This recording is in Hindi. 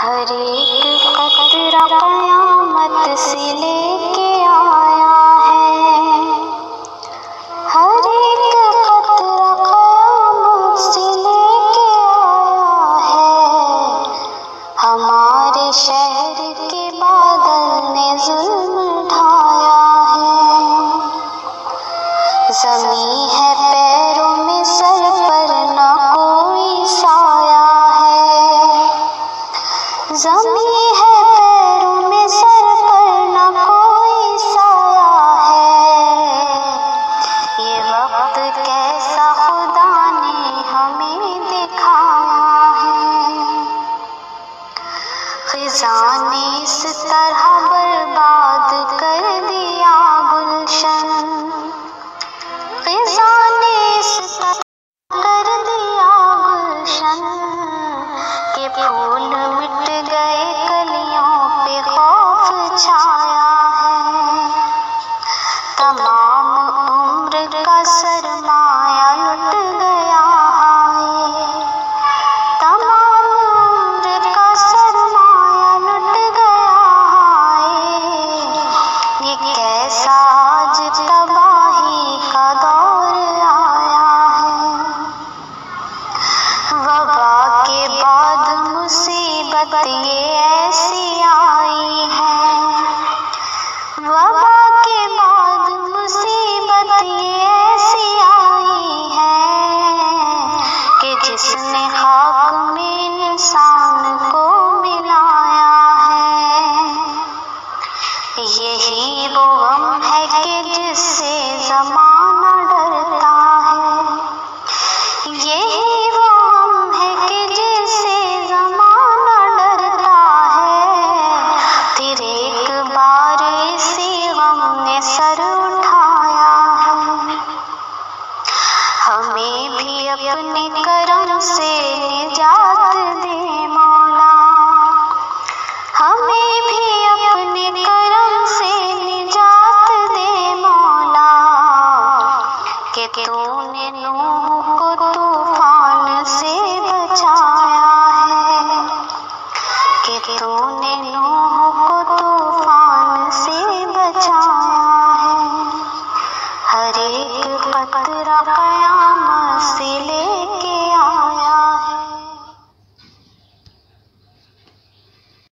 हर एक कतरा कयामत से लेके आया है, हर एक कतरा कयामत से लेके आया है। हमारे शहर के बादल ने जुल्म ढाया है। ज़मीं है पैरों में, सर पर ना कोई साया है। ज़मीं है पैरों में, सर पर ना कोई साया है। ये वक्त कैसा खुदा ने हमें दिखाया है। ख़िज़ा ने इस तरह बर्बाद कर दिया गुलशन, ख़िज़ा ने इस तरह कर दिया गुलशन के फूल मिट गए, कलियों पे खौफ छाया है। तमाम उम्र का सरमाया लुट गया है, तमाम उम्र का सरमाया लुट गया है। ये कैसा आज तबाही का दौर आया है। वबा के बाद मुसीबत ये ऐसी आई है, वबा के बाद मुसीबत ये ऐसी आई है कि जिसने खाक में इंसान को मिलाया है। यही वो गम है कि जिससे ज़माना डरता है, यही वो गम है कि जिससे ज़माना डरता है। फिर एक बार इसी गम ने सर उठाया है। हमें भी अपने करम से निजात दे मौला, हमें भी अपने करम से निजात दे मौला। कि तूने नूह को तूफान से